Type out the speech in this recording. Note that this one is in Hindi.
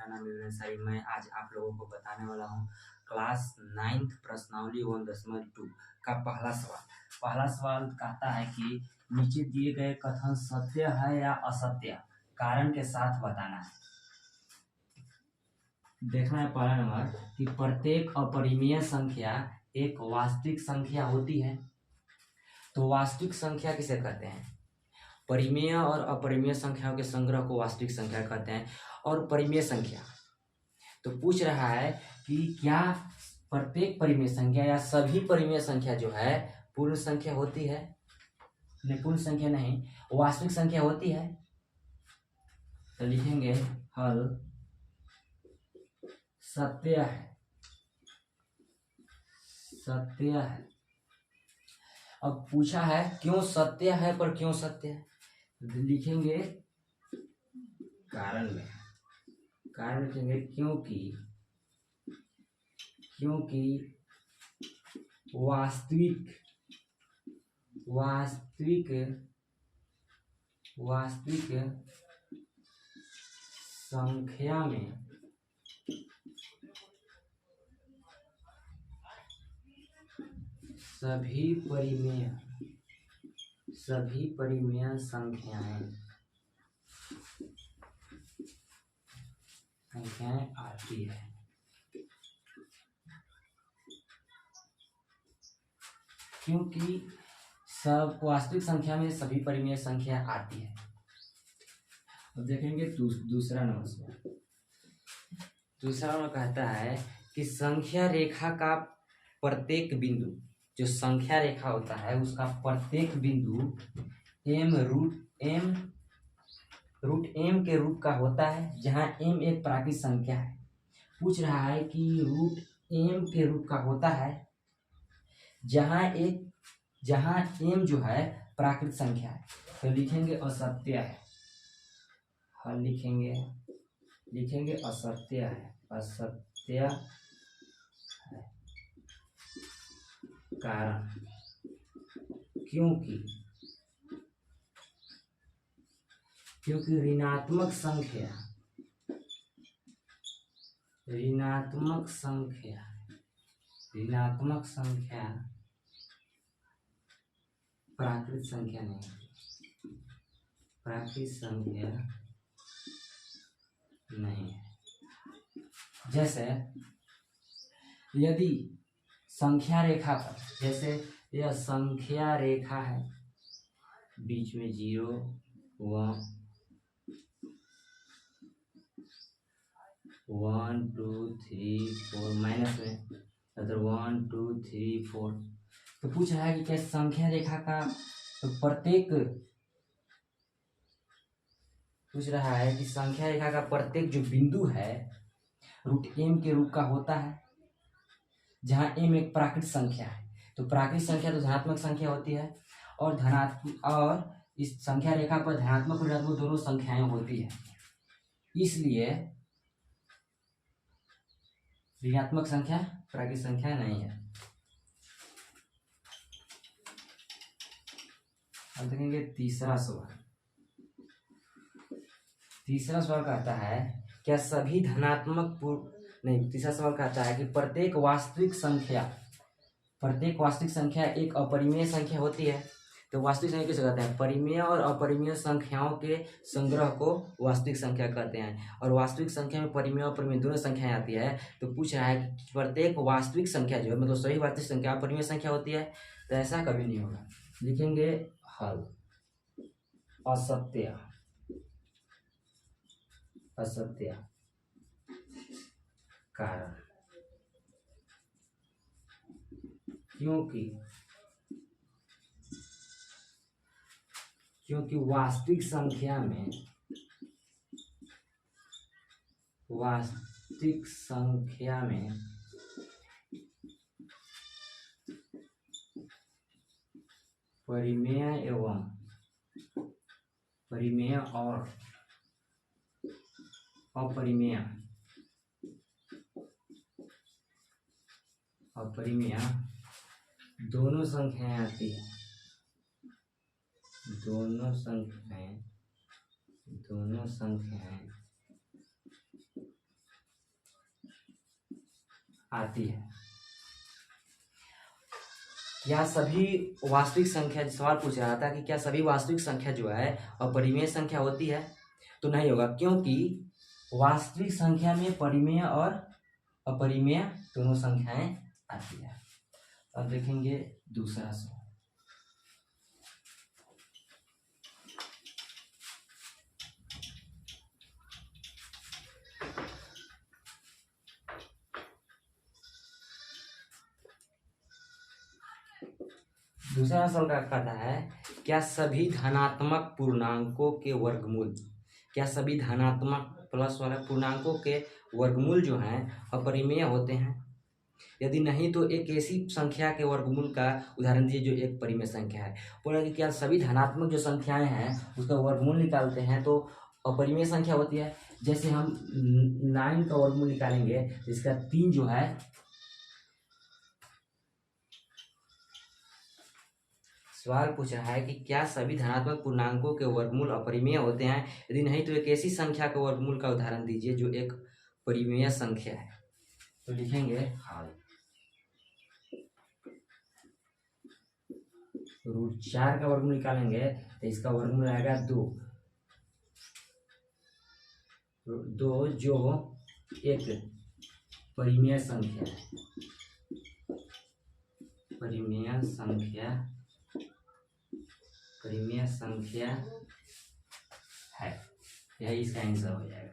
नाम है अंसारी। मैं आज आप लोगों को बताने वाला हूँ क्लास 9th प्रश्नावली 1.2 का पहला सवाल। पहला सवाल कहता है कि नीचे दिए गए कथन सत्य है या असत्य, कारण के साथ बताना है। देखना है पहला नंबर कि प्रत्येक अपरिमेय संख्या एक वास्तविक संख्या होती है। तो वास्तविक संख्या किसे कहते हैं? परिमेय और अपरिमेय संख्याओं के संग्रह को वास्तविक संख्या कहते हैं। और परिमेय संख्या तो पूछ रहा है कि क्या प्रत्येक परिमेय संख्या या सभी परिमेय संख्या जो है पूर्ण संख्या होती है? नहीं, पूर्ण संख्या नहीं, वास्तविक संख्या होती है। तो लिखेंगे हल सत्य है, सत्य है। अब पूछा है क्यों सत्य है, पर क्यों सत्य है लिखेंगे कारण में। कारण लिखेंगे क्योंकि वास्तविक संख्या में सभी परिमेय संख्याएं आती है। क्योंकि सब वास्तविक संख्या में सभी परिमेय संख्या आती है। अब देखेंगे दूसरा नंबर। दूसरा नंबर कहता है कि संख्या रेखा का प्रत्येक बिंदु, जो संख्या रेखा होता है उसका प्रत्येक बिंदु रूट एम के रूप का होता है, जहां एम एक प्राकृत संख्या है। पूछ रहा है कि रूट एम के रूप का होता है जहां एम जो है प्राकृत संख्या है। तो लिखेंगे असत्य है। हल लिखेंगे असत्य है, असत्य है। कारण क्योंकि ऋणात्मक संख्या प्राकृत संख्या नहीं, प्राकृत संख्या नहीं है। जैसे यदि संख्या रेखा पर, जैसे यह संख्या रेखा है, बीच में 0 1 2 3 4 माइनस में अगर 1 2 3 4। तो पूछ रहा है कि क्या संख्या रेखा का प्रत्येक जो बिंदु है रूट एम के रूप का होता है, जहां एम एक प्राकृत संख्या है। तो प्राकृत संख्या तो धनात्मक संख्या होती है, और इस संख्या रेखा पर धनात्मक और ऋणात्मक दोनों संख्याएं होती है, इसलिए ऋणात्मक संख्या प्राकृत संख्या नहीं है। अब देखेंगे तीसरा सवाल। तीसरा सवाल कहता है क्या सभी तीसरा सवाल कहता है कि प्रत्येक वास्तविक संख्या एक अपरिमेय संख्या होती है। तो वास्तविक संख्या किसे कहते हैं? परिमेय और अपरिमेय संख्याओं के संग्रह को वास्तविक संख्या कहते हैं। और वास्तविक संख्या में परिमेय और अपरिमेय दोनों संख्याएं आती है। तो पूछ रहा है कि प्रत्येक वास्तविक संख्या जो है, मतलब सभी वास्तविक संख्या अपरिमेय संख्या होती है। तो ऐसा कभी नहीं होगा। लिखेंगे हल असत्य, कारण क्योंकि वास्तविक संख्या में परिमेय और अपरिमेय दोनों संख्याएं आती है। दोनों संख्याएं आती है। क्या सभी वास्तविक संख्या, सवाल पूछ रहा था कि क्या सभी वास्तविक संख्या जो है अपरिमेय संख्या होती है? तो नहीं होगा, क्योंकि वास्तविक संख्या में परिमेय और अपरिमेय दोनों संख्याएं आती है। अब देखेंगे दूसरा सवाल। दूसरा सवाल का कहता है क्या सभी धनात्मक पूर्णांकों के वर्गमूल, क्या सभी धनात्मक प्लस वाले पूर्णांकों के वर्गमूल जो हैं अपरिमेय होते हैं? यदि नहीं तो एक ऐसी संख्या के वर्गमूल का उदाहरण दीजिए जो एक परिमेय संख्या है। बोला कि क्या सभी धनात्मक जो संख्याएं हैं उसका वर्गमूल निकालते हैं तो अपरिमेय संख्या होती है। जैसे हम 9 का वर्गमूल निकालेंगे, इसका 3 जो है, सवाल पूछ रहा है कि क्या सभी धनात्मक पूर्णांकों के वर्गमूल अपरिमेय होते हैं? यदि नहीं तो एक ऐसी संख्या के वर्गमूल का उदाहरण दीजिए जो एक परिमेय संख्या है। तो लिखेंगे √4 का वर्गमूल निकालेंगे तो इसका वर्गमूल आएगा 2 जो एक परिमेय संख्या है, परिमेय संख्या है। यही इसका आंसर हो जाएगा।